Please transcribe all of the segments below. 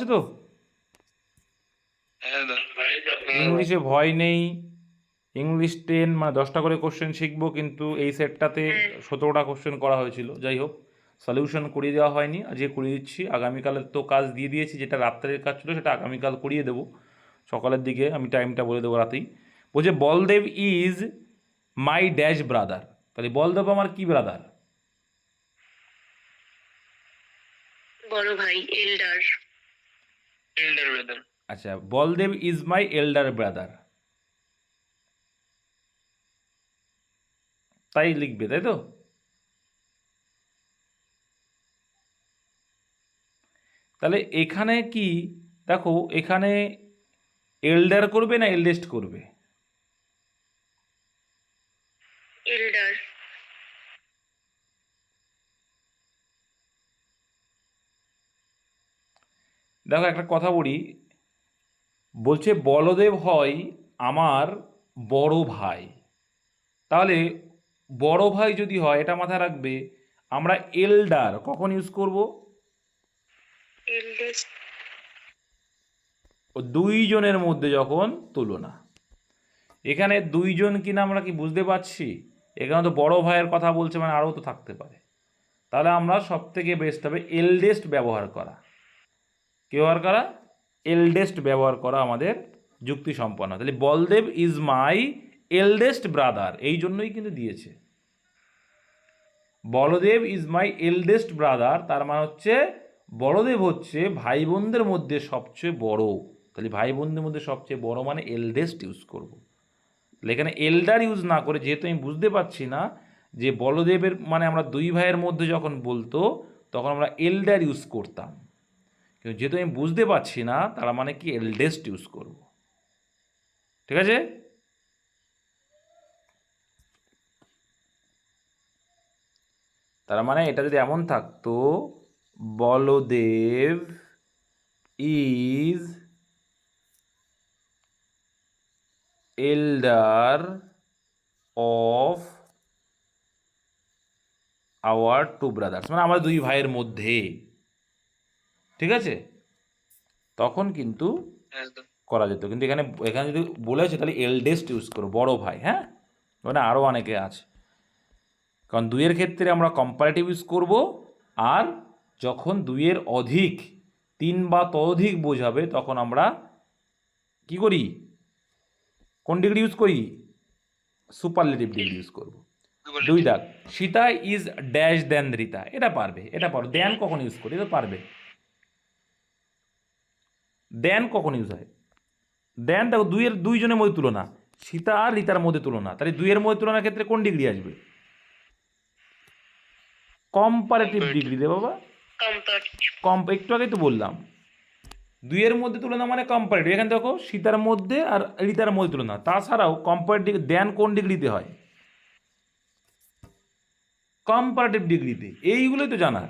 পাচ্ছ তো? ইংলিশে ভয় নেই। ইংলিশ 10 মানে 10টা করে কোশ্চেন শিখবো, কিন্তু এই সেটটাতে 17টা কোশ্চেন করা হয়েছিল। যাই হোক, সলিউশন করিয়ে দেওয়া হয়নি, আজকে করিয়ে দিচ্ছি। আগামীকালের তো কাজ দিয়ে দিয়েছি, যেটা রাত্রের কাজ ছিল সেটা আগামীকাল করিয়ে দেবো সকালের দিকে, আমি টাইমটা বলে দেবো রাতেই। বলছে Baldev is my dash brother, তাহলে বলদেব আমার কি ব্রাদার? বড় ভাই, এল্ডার ব্রাদার। আচ্ছা, Baldev is my elder brother, তাই লিখবে, তাই তো? তাহলে এখানে কি দেখো, এখানে এল্ডার করবে না এল্ডেস্ট করবে? এল্ডার। দেখো একটা কথা বলি, বলছে বলদেব হয় আমার বড় ভাই, তাহলে বড় ভাই যদি হয়, এটা মাথায় রাখবে, আমরা এল্ডার কখন ইউজ করব? এল্ডেস্ট। ও দুইজনের মধ্যে যখন তুলনা। এখানে দুইজন কিনা আমরা কি বুঝতে পারছি? এখানে তো বড় ভাইয়ের কথা বলছে, মানে আরও তো থাকতে পারে। তাহলে আমরা সব থেকে বেস্ট হবে এল্ডেস্ট ব্যবহার করা। কি ব্যবহার করা? এল্ডেস্ট ব্যবহার করা আমাদের যুক্তি সম্পন্ন। তাহলে Baldev is my eldest brother, এই জন্যই কিন্তু দিয়েছে Baldev is my eldest brother, তার মানে হচ্ছে বড়দেব হচ্ছে ভাই বোনদের মধ্যে সবচেয়ে বড়। তাহলে ভাই বোনদের মধ্যে সবচেয়ে বড় মানে এল্ডেস্ট ইউজ করব। তাহলে এখানে এল্ডার ইউজ না করে, যেহেতু আমি বুঝতে পারছি না যে বলদেবের মানে আমরা দুই ভাইয়ের মধ্যে যখন বলতো তখন আমরা এল্ডার ইউজ করতাম, কিন্তু যেহেতু আমি বুঝতে পারছি না তার মানে কি এল্ডেস্ট ইউজ করব। ঠিক আছে? তার মানে এটা যদি এমন থাকতো, Baldev is elder of our two brothers, মানে আমাদের দুই ভাইয়ের মধ্যে, ঠিক আছে, তখন কিন্তু করা যেত। কিন্তু এখানে এখানে যদি বলেছে তাহলে এল্ডেস্ট ইউজ করো, বড় ভাই। হ্যাঁ, মানে আরও অনেকে আছে, কারণ দুইয়ের ক্ষেত্রে আমরা কম্পারেটিভ ইউজ করব, আর যখন দুইয়ের অধিক, 3 বা ততোধিক বোঝাবে তখন আমরা কি করি? কোন ডিগ্রি ইউজ করি? সুপারলেটিভ ডিগ্রি ইউজ করব। 2 দাগ, সীতা ইজ ড্যাশ দেন রীতা, এটা পারবে, এটা পারো। দেন কখন ইউজ করি? এটা পারবে। দেন কখন ইউজ হয়? দেন দেখো, দুইজনের মধ্যে তুলনা, সীতা আর রীতার মধ্যে তুলনা, তাহলে দুইয়ের মধ্যে তুলনার ক্ষেত্রে কোন ডিগ্রি আসবে? কম্পারেটিভ ডিগ্রি রে বাবা। একটু আগেই তো বললাম, দুইয়ের মধ্যে তুলনা মানে কম্পারেটিভ। এখানে দেখো সীতার মধ্যে আর রীতার মধ্যে তুলনা, তাছাড়াও কম্পারেটিভ দেন কোন ডিগ্রিতে হয়? কম্পারেটিভ ডিগ্রিতে। এইগুলোই তো জানার।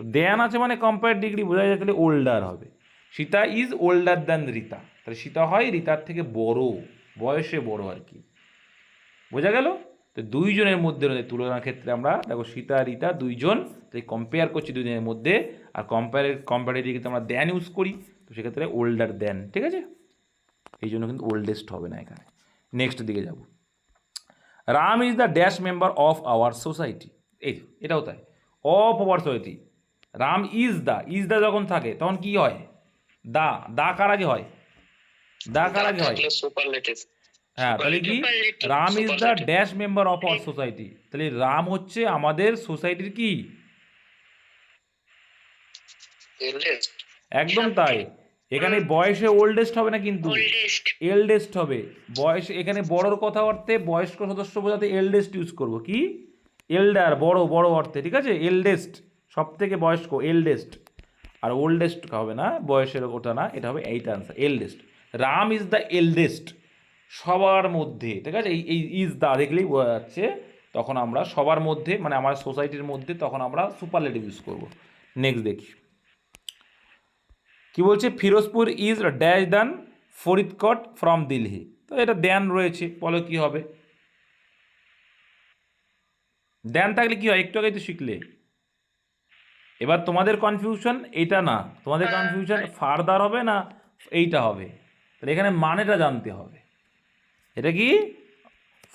তো দেন আছে মানে কম্পারেটিভ ডিগ্রি, বোঝা যায় তাহলে ওল্ডার হবে। Sita is older than Rita, তাহলে সীতা হয় রীতার থেকে বড়, বয়সে বড় আর কি। বোঝা গেল? তো দুইজনের মধ্যে তুলনার ক্ষেত্রে আমরা দেখো সীতা রীতা দুইজন, তাই কম্পেয়ার করছি দুজনের মধ্যে, আর কম্পারেটিভ কিন্তু আমরা দেন ইউজ করি, তো সেক্ষেত্রে ওল্ডার দেন। ঠিক আছে, এই জন্য কিন্তু ওল্ডেস্ট হবে না এখানে। নেক্সট দিকে যাব, Ram is the dash member of our society. এই এটাও তাই, of our society. Ram is the যখন থাকে তখন কি হয়? দা, দা কার আগে হয়? দা কার আগে হয়? হ্যাঁ, তাহলে কি Ram is the dash member of our society, তাহলে রাম হচ্ছে আমাদের সোসাইটির কি? একদম তাই। এখানে বয়সে ওল্ডেস্ট হবে না, কিন্তু এল্ডেস্ট হবে। বয়স এখানে বড়র কথা অর্থে, বয়স্ক সদস্য বোঝাতে এল্ডেস্ট ইউজ করব। কি? এল্ডার, বড়, বড় অর্থে। ঠিক আছে, এল্ডেস্ট সব থেকে বয়স্ক, এল্ডেস্ট। আর ওল্ডেস্ট হবে না, বয়সের ওটা না, এটা হবে এইটা answer, eldest. Ram is the eldest সবার মধ্যে। ঠিক আছে, এই ইজ দ্য দেখলেই বোঝা যাচ্ছে, তখন আমরা সবার মধ্যে মানে আমার সোসাইটির মধ্যে, তখন আমরা সুপারলেটিভ ইউজ করব। নেক্সট দেখি কি বলছে, Firozpur is dash than Faridkot from Delhi. তো এটা দেন রয়েছে, বলো কি হবে? দেন থাকলে কি হয়? একটু আগে তো শিখলে, এবার তোমাদের কনফিউশন এটা না, তোমাদের কনফিউশন ফার্দার হবে না এইটা হবে, তাহলে এখানে মানেটা জানতে হবে। এটা কি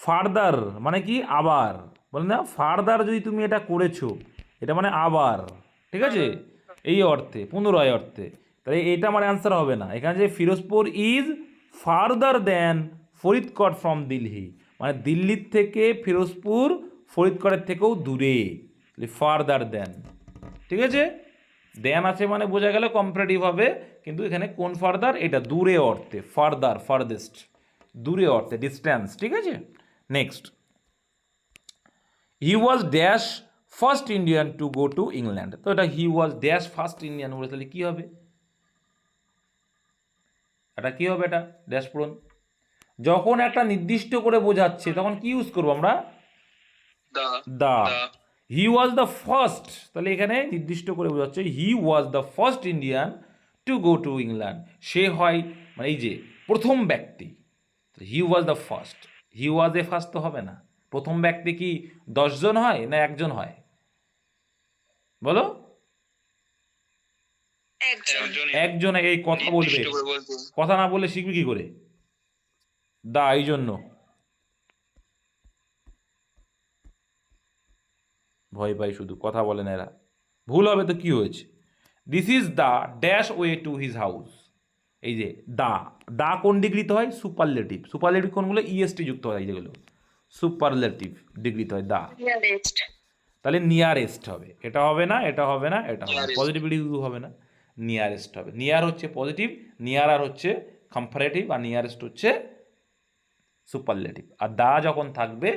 ফার্দার মানে কি আবার, বলে না ফার্দার যদি তুমি এটা করেছো এটা মানে আবার, ঠিক আছে, এই অর্থে পুনরায় অর্থে, তাহলে এটা আমার অ্যান্সার হবে না। এখানে যে Ferozepur is farther then Faridkot from Delhi, মানে দিল্লির থেকে ফিরোজপুর ফরিদকোটের থেকেও দূরে, ফার্দার দেন, ঠিক আছে। দেন আছে মানে বোঝা গেল কম্পারেটিভ হবে, কিন্তু এখানে কোন ফার্দার, এটা দূরে অর্থে, ফার্দার ফার্দেস্ট, দূরে অর্থে ডিস্ট্যান্স, ঠিক আছে। Next, he was dash first Indian to go to England, তো এটা হি ওয়াজ ড্যাশ ফার্স্ট ইন্ডিয়ান বলে, তাহলে কী হবে, এটা কী হবে, এটা ড্যাশ পূরণ। যখন একটা নির্দিষ্ট করে বোঝাচ্ছে তখন কি ইউজ করবো আমরা, দা। হি ওয়াজ দ্য ফার্স্ট, তাহলে এখানে নির্দিষ্ট করে বোঝাচ্ছে he was the first Indian to go to England, সে হয় মানে এই যে প্রথম ব্যক্তি, he was the first, he was a first তো হবে না, প্রথম ব্যক্তি কি 10 জন হয় না একজন হয়, বলো, একজন এই কথা বলবে, কথা না বললে শিখবে কি করে, দা, এই জন্য ভয় পাই শুধু, কথা বলে না এরা, ভুল হবে তো কি হয়েছে, this is the dash way to his house, এই যে দা, দা কোন ডিগ্রিতে হয়, সুপারলেটিভ, সুপারলেটিভ কোনগুলো ইএসটি যুক্ত হয়, যেগুলো সুপারলেটিভ ডিগ্রিতে হয় দা, তাহলে নিয়ারেস্ট হবে, এটা হবে না, এটা হবে না, এটা হবে না, পজিটিভিটি হবে না, নিয়ারেস্ট হবে, নিয়ার হচ্ছে পজিটিভ, নিয়ার আর হচ্ছে কম্পারেটিভ, আর নিয়ারেস্ট হচ্ছে সুপারলেটিভ, আর দা যখন থাকবে,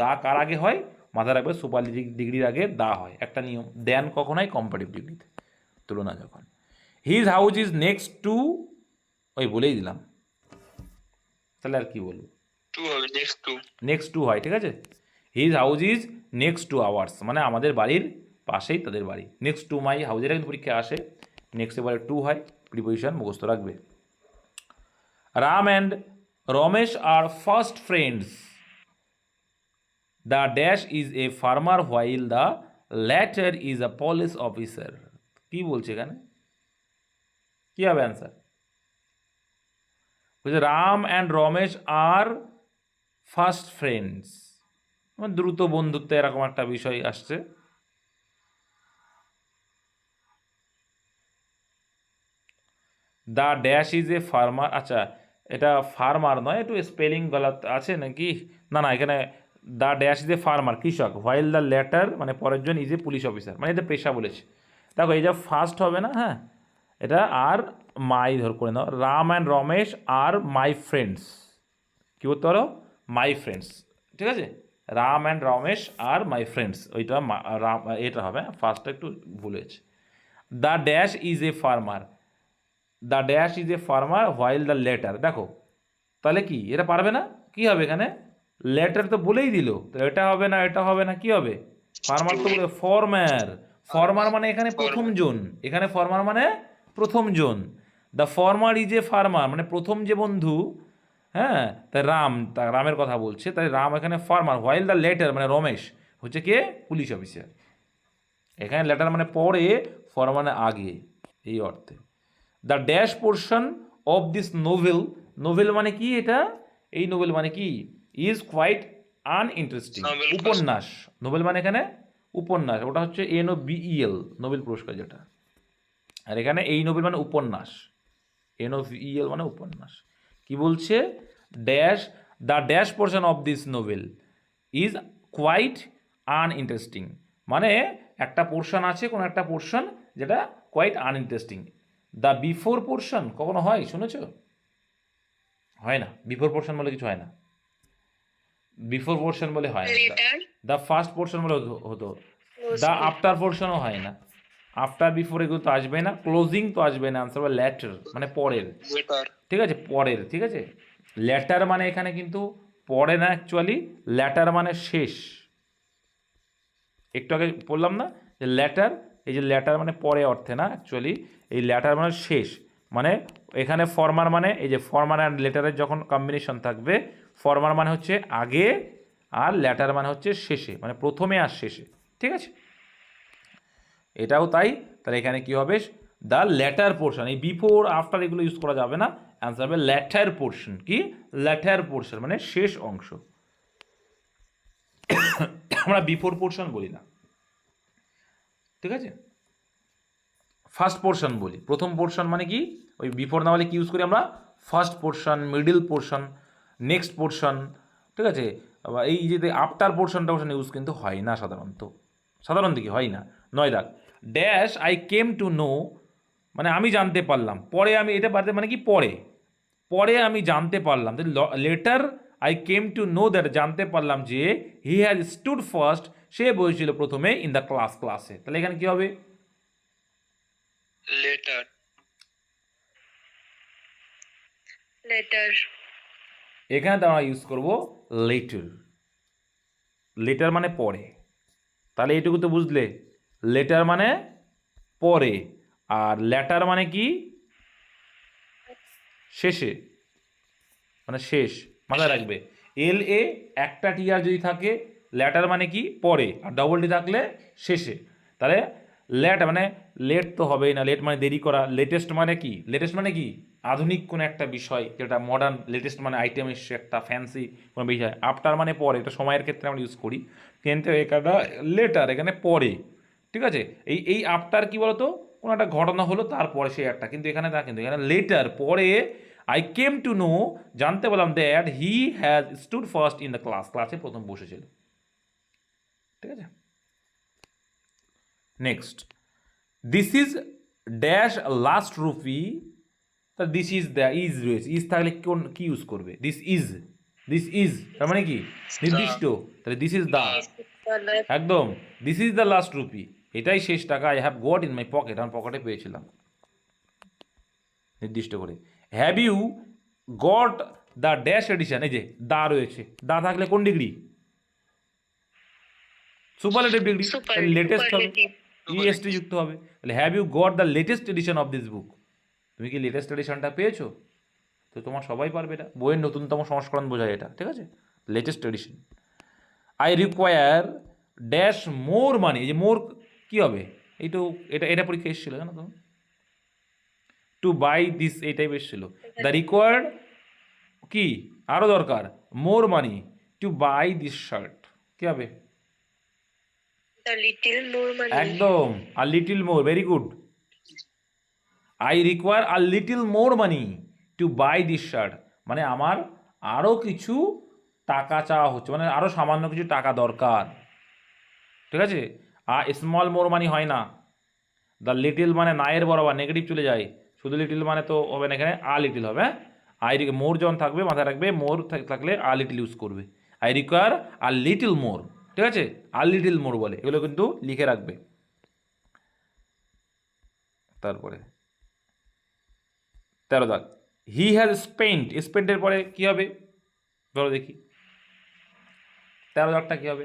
দা কার আগে হয়, মাথায় রাখবে সুপারলেটিভ ডিগ্রির আগে দা হয়, একটা নিয়ম, দেন কখন হয় কম্পারেটিভ ডিগ্রিতে, তুলনা যখন। His house is next to, ওই বলেই দিলাম, তাহলে আর কি বলবো, নেক্সট টু হয়, ঠিক আছে, his house is next to ours, মানে আমাদের বাড়ির পাশেই তাদের বাড়ি, নেক্সট টু মাই হাউস, এটা কিন্তু পরীক্ষায় আসে, নেক্সট এবারে টু হয়, প্রিপোজিশন মুখস্থ রাখবে। Ram and Ramesh are first friends, the dash is a farmer while the latter is a police officer, কি বলছে এখানে, কি হবে অ্যান্সার, বলছে Ram and Ramesh are first friends, দ্রুত বন্ধুত্ব এরকম একটা বিষয় আসছে। The dash is a farmer, আচ্ছা এটা ফার্মার নয়, একটু স্পেলিং গলত আছে নাকি, না না এখানে the dash is a farmer কৃষক, হোয়াইল দ্য লেটার মানে পরের জন ইজ এ পুলিশ অফিসার, মানে এটা পেশা বলেছে, দেখো এই যে ফার্স্ট হবে না, হ্যাঁ এটা আর মাই ধর করে নাও, Ram and Ramesh are my friends, কী করতে পারো, মাই ফ্রেন্ডস, ঠিক আছে, Ram and Ramesh are my friends, ওইটা রাম, এটা হবে, ফার্স্টটা একটু ভুল হয়েছে। The dash is a farmer, the dash is a farmer while the latter, দেখো তাহলে কি এটা পারবে না, কি হবে এখানে, লেটার তো বলেই দিল, তো এটা হবে না, এটা হবে না, কি হবে, ফার্মার তো বলে ফর্মার, ফর্মার মানে এখানে প্রথম জন, এখানে ফর্মার মানে প্রথম জন, the former is a farmer মানে প্রথম যে বন্ধু, হ্যাঁ, তাই রাম, তা রামের কথা বলছে, তাই রাম এখানে ফার্মার, হোয়াইল দ্য লেটার মানে রমেশ হচ্ছে কে, পুলিশ অফিসার, এখানে লেটার মানে পরে, ফর্মার মানে আগে, এই অর্থে। The dash portion of this novel, novel মানে কি এটা, এই নোভেল মানে কি, ইজ কোয়াইট আনইন্টারেস্টিং, উপন্যাস, নোবেল মানে এখানে উপন্যাস, ওটা হচ্ছে NOBEL নোবেল পুরস্কার যেটা, আর এখানে এই নোবেল মানে উপন্যাস, NOVEL মানে উপন্যাস, কি বলছে, dash the dash portion of this novel is quite uninteresting, মানে একটা পোর্শন আছে, কোনো একটা পোর্শন যেটা quite uninteresting, the before portion কখনো হয় শুনেছ, হয় না, বিফোর পোর্শন বলে কিছু হয় না, বিফোর পোর্শন বলে হয় না, দ্য ফার্স্ট পোর্শন বলে হতো, দ্য আফটার পোর্শনও হয় না, আফটার বিফোর এগুলো তো আসবে না, ক্লোজিং তো আসবে না, আনসার হবে ল্যাটার মানে পরের, ঠিক আছে, পরের, ঠিক আছে, ল্যাটার মানে এখানে কিন্তু পরে না, অ্যাকচুয়ালি ল্যাটার মানে শেষ, একটু আগে বললাম না যে ল্যাটার, এই যে ল্যাটার মানে পরে অর্থে না, অ্যাকচুয়ালি এই ল্যাটার মানে শেষ, মানে এখানে ফর্মার মানে এই যে ফর্মার অ্যান্ড লেটারের যখন কম্বিনেশন থাকবে, ফর্মার মানে হচ্ছে আগে আর ল্যাটার মানে হচ্ছে শেষে, মানে প্রথমে আর শেষে, ঠিক আছে। এটাও তাই। তাহলে এখানে কি হবে, দ্য ল্যাটার পোর্শন। এই বিফোর আফটার এগুলো ইউজ করা যাবে না, অ্যান্সার হবে ল্যাটার পোর্শন। কি ল্যাটার পোর্শন মানে শেষ অংশ, আমরা বিফোর পোর্শন বলি না, ঠিক আছে। ফার্স্ট পোর্শন বলি, প্রথম পোর্শন মানে কি, ওই বিফোর না বলে কি ইউজ করি আমরা, first portion, middle portion, next portion, ঠিক আছে। আবার এই যে আফটার পোর্শনটা ইউজ কিন্তু হয় না সাধারণত কি হয় না। 9 দাগ, dash I came to know, মানে আমি জানতে পারলাম, পরে আমি এটা পারতে মানে কি পরে, পরে আমি জানতে পারলাম, letter I came to know that, জানতে পারলাম যে হি হ্যাজ স্টুড ফার্স্ট, সে বসেছিল প্রথমে ইন দ্য ক্লাসে। তাহলে এখানে কি হবে, লেটার। লেটার। এখানে তো আমরা ইউজ করব লেটার। লেটার মানে পরে, তাহলে এইটুকু তো বুঝলে, লেটার মানে পরে, আর ল্যাটার মানে কি শেষে, মানে শেষ, মাথায় রাখবে। এল এ একটা টি আর যদি থাকে, ল্যাটার মানে কি পরে, আর ডবল টি থাকলে শেষে। তাহলে লেট মানে লেট তো হবেই না, লেট মানে দেরি করা। লেটেস্ট মানে কি, লেটেস্ট মানে কি আধুনিক কোনো একটা বিষয়, যেটা মডার্ন, লেটেস্ট মানে আইটেম এসছে একটা ফ্যান্সি কোনো বিষয়। আফটার মানে পরে, এটা সময়ের ক্ষেত্রে আমরা ইউজ করি, কিন্তু এখানে লেটার এখানে পরে, ঠিক আছে। এই আফটার কি বলতো, কোনো একটা ঘটনা হলো তারপরে সে একটা, কিন্তু এখানে তা কিন্তু এখানে লেটার পরে। আই কেম টু নো, জানতে বললাম, that he has stood first in the ক্লাসে প্রথম বসেছিল, ঠিক আছে। Next, this is dash last rupee, তা দিস ইজ দ্য ইজ রয়েছে, ইজ থাকলে কোন কি ইউজ করবে, দিস ইজ তার মানে কি নির্দিষ্ট, তাহলে দিস ইজ দ্য, একদম this is the last rupee, এটাই শেষ টাকা, I have got in my pocket, আমার পকেটে পেয়েছিলাম, নির্দিষ্ট করে। Have you got the dash edition, এই যে দা রয়েছে, দা থাকলে কোন ডিগ্রি, সুপারলেটিভ ডিগ্রি, লেটেস্ট হবে, ইএসটি যুক্ত হবে। তাহলে have you got the latest edition of this book, তুমি কি লেটেস্ট এডিশনটা পেয়েছো, তো তোমার সবাই পারবে, এটা বইয়ের নতুনতম সংস্করণ বোঝায় এটা, ঠিক আছে, latest edition. I require dash more money, এই যে মোর কি হবে, এই তো এটা পরীক্ষা এসেছিল জানো তো, টু বাই দিস এই টাইপ এসেছিল। দ্য রিকোয়ার্ড কি আরও দরকার, more money to buy this shirt, কি হবে, একদম a little more, very good. I require a little more money to buy this shirt, মানে আমার আরও কিছু টাকা চাওয়া হচ্ছে, মানে আরও সামান্য কিছু টাকা দরকার, ঠিক আছে। আর স্মল মোর মানি হয় না, দ্য লিটিল মানে নায়ের বরাবর নেগেটিভ চলে যায়, শুধু লিটিল মানে তো হবে না, এখানে আ লিটিল হবে, হ্যাঁ। আই মোর যখন থাকবে মাথায় রাখবে, মোর থাকলে আ লিটিল ইউজ করবে। আই রিকোয়ার আর লিটিল মোর, ঠিক আছে, আর লিটিল মোর বলে, এগুলো কিন্তু লিখে রাখবে। তারপরে 13 দাগ, হি হ্যাজ স্পেন্ট, স্পেন্টের পরে কি হবে ধরো দেখি, 13 দাগটা কি হবে,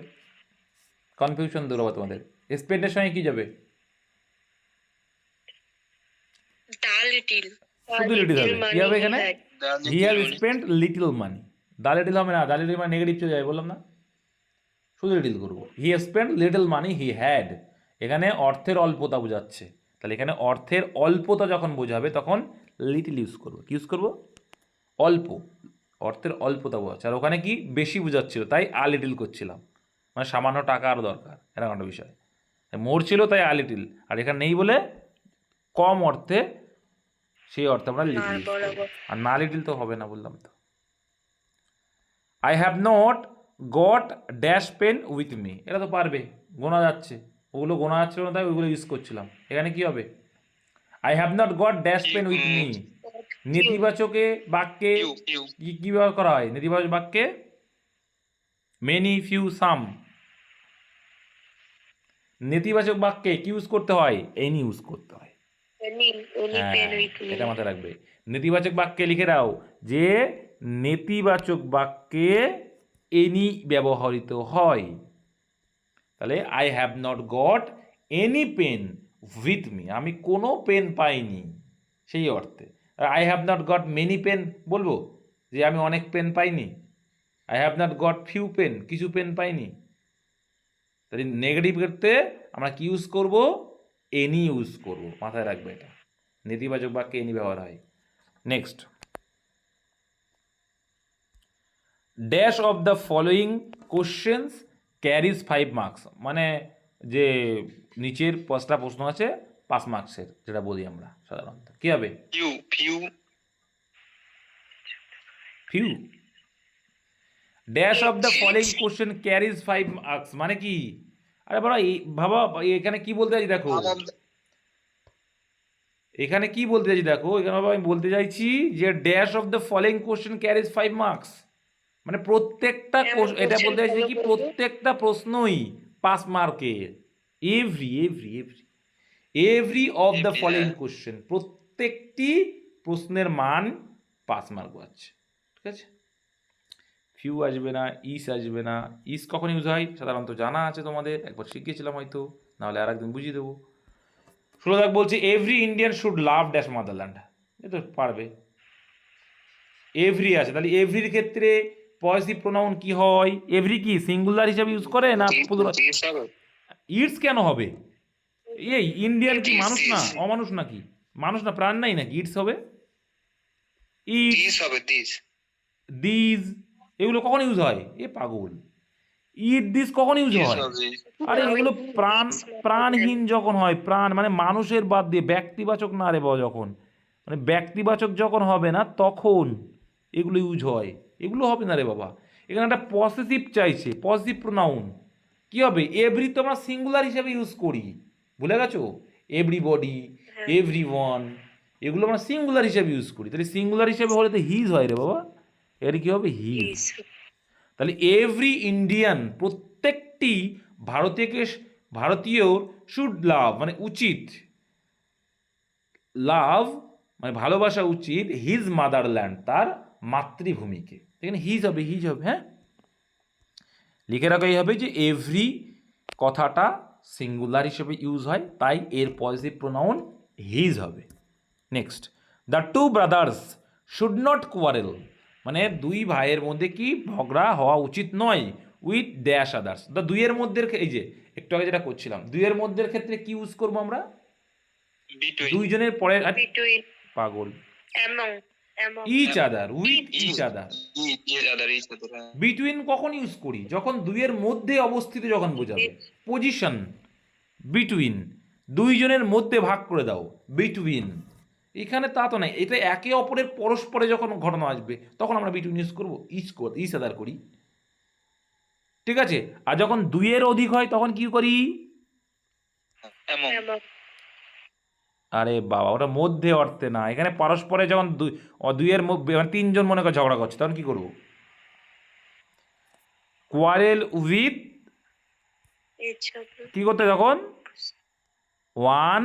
কনফিউশন দূর হবে তোমাদের, স্পেন্টের সঙ্গে কি যাবে, শুধু লিটিল হবে, কি হবে এখানে, he has spent little money, the little হবে না, দা লিটিল মানে নেগেটিভ চলে যাবে, বললাম না, শুধু লিটিল করবো। হি has spent little money he had, এখানে অর্থের অল্পতা বোঝাচ্ছে, তাহলে এখানে অর্থের অল্পতা যখন বোঝাবে তখন লিটিল ইউজ করবো, কি ইউজ করবো, অল্প, অর্থের অল্পতা বোঝাচ্ছে, আর ওখানে কি বেশি বোঝাচ্ছিল তাই আ লিটিল করছিলাম, মানে সামান্য টাকা আরও দরকার, এরকম একটা বিষয়। মোর ছিল তাই আ লিটিল, আর এখানে নেই বলে কম অর্থে, সেই অর্থে আমরা লিটিল ইউজ করবো, আর না লিটিল তো হবে না বললাম তো। I have not got dash pen with me, এটা তো পারবে, গোনা যাচ্ছে, ওগুলো গোনা যাচ্ছিল না তাই ওইগুলো ইউজ করছিলাম, এখানে কি হবে, I have not got dash pen with me, নেতিবাচকে বাক্যে কি ব্যবহার করা হয়, নেতিবাচক বাক্যে মেনি ফিউ সাম, নেতিবাচক বাক্যে কি ইউজ করতে হয়, এনি ইউজ করতে হয়, এটা মাথায় রাখবে। নেতিবাচক বাক্যে লিখে দাও যে নেতিবাচক বাক্যে এনি ব্যবহৃত হয়, তাহলে I have not got any pen with me, আমি কোনো পেন পাইনি, সেই অর্থে। I have not got many pen বলবো যে আমি অনেক পেন পাইনি, I have not got few pen কিছু পেন পাইনি, তাহলে নেগেটিভ ক্ষেত্রে আমরা কি ইউজ করব, এনি ইউজ করব, মাথায় রাখবে এটা। নেতিবাচক বাক্যে এনি ব্যবহার হয়। Next, dash of the following questions carries 5 marks, মানে যে নিচের পাঁচটা প্রশ্ন আছে 5 মার্কসের, যেটা বলি আমরা সাধারণত। কি হবে? Few. Dash of the following question carries 5 marks মানে কি? আরে বাবা, ভাবা এখানে কি বলতে চাইছি দেখো, এখানে কি বলতে চাইছি দেখো, এখানে বাবা আমি বলতে চাইছি যে dash of the following question carries 5 marks, মানে প্রত্যেকটা এটা বলতে চাইছি কি প্রত্যেকটা প্রশ্নই 5 মার্কের। Every every every every of the following question, প্রত্যেকটি প্রশ্নের মান 5 মার্ক আছে। ঠিক আছে, ফিউ আসবে না, ইস আসবে না। ইস কখন ইউজ হয় সাধারণত জানা আছে তোমাদের, একবার শিখিয়েছিলাম হয়তো, নাহলে আর একদিন বুঝিয়ে দেবো। 16 বলছে every Indian should love dash motherland, এ তো পারবে। এভরি আছে, তাহলে এভরির ক্ষেত্রে পজিটিভ প্রোনাউন কি হয়? এভরি কি সিঙ্গুলার হিসাবে ইউজ করে না প্লুরাল? ইটস কেন হবে? এই ইন্ডিয়ান কি মানুষ না, অমানুষ নাকি? মানুষ না, প্রাণ নাই নাকি? ইটস হবে, ইটস হবে, দিস, এগুলো কখন ইউজ হয়? এ পাগল, ইট দিস কখন ইউজ হয়? আরে এগুলো প্রাণহীন যখন হয়, প্রাণ মানে মানুষের বাদ দিয়ে, ব্যক্তিবাচক না রে বাবা, যখন মানে ব্যক্তিবাচক যখন হবে না তখন এগুলো ইউজ হয়, এগুলো হবে না রে বাবা। এখানে একটা পসেসিভ চাইছে, পজিটিভ প্রোনাউন। কি হবে? এভরি তো আমরা সিঙ্গুলার হিসেবে ইউজ করি, ভুলে গেছো? এভরিবডি, এভরি ওয়ান, এগুলো আমরা সিঙ্গুলার হিসেবে ইউজ করি, তাহলে সিঙ্গুলার হিসেবে হলে তো হিজ হয় রে বাবা, এর কি হবে? হিজ। তাহলে এভরি ইন্ডিয়ান, প্রত্যেকটি ভারতীয় শুড লাভ মানে উচিত, লাভ মানে ভালোবাসা উচিত, হিজ মাদারল্যান্ড তার মাতৃভূমিকে। এখানে হিজ হবে, হিজ হবে, হ্যাঁ লিখে রাখাই হবে যে এভরি কথাটা সিঙ্গুলার হিসেবে ইউজ হয়, তাই এর পজিটিভ প্রোনাউন হিজ হবে। Next, the two brothers should not quarrel, মানে দুই ভাইয়ের মধ্যে কি ঝগড়া হওয়া উচিত নয়, উইথ ড্যাশ আদার্স। দ্য দুইয়ের মধ্যে, এই যে একটু আগে যেটা করছিলাম, দুইয়ের মধ্যে ক্ষেত্রে কি ইউজ করবো আমরা? দুইজনের পরে, পাগল, each other, with each other. Between কখন ইউজ করি? যখন দুইয়ের মধ্যে অবস্থিত যখন বোঝাবে, পজিশন, বিটুইন, দুইজনের মধ্যে ভাগ করে দাও, বিটুইন। এখানে তা তো নাই, এটা একে অপরের পরস্পরে যখন ঘটনা আসবে তখন আমরা বিটুইন ইউজ করবো, ইচ আদার করি। ঠিক আছে, আর যখন দুইয়ের অধিক হয় তখন কি করি? আরে বাবা, ওটা মধ্যে অর্থে না, এখানে পরস্পরে যখন দুইয়ের মানে তিনজন মনে করে ঝগড়া করছে তখন কি করবো? কোয়ারেল উইথ, কি করতে যখন? ওয়ান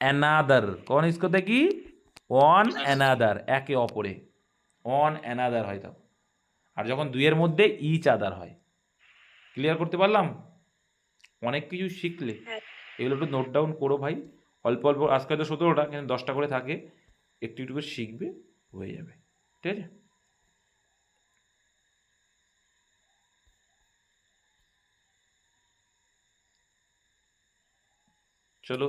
অ্যানাদার, কখন ইউজ করতে কি? ওয়ান অ্যানাদার, একে অপরে, ওয়ান অ্যানাদার হয় তখন। আর যখন দুইয়ের মধ্যে ইচ আদার হয়। ক্লিয়ার করতে পারলাম? অনেক কিছু শিখলে, এগুলো একটু নোট ডাউন করো ভাই, অল্প অল্প, আজকে তো 17টা, কিন্তু 10টা করে থাকে, একটু একটু করে শিখবে, হয়ে যাবে। ঠিক আছে, চলো।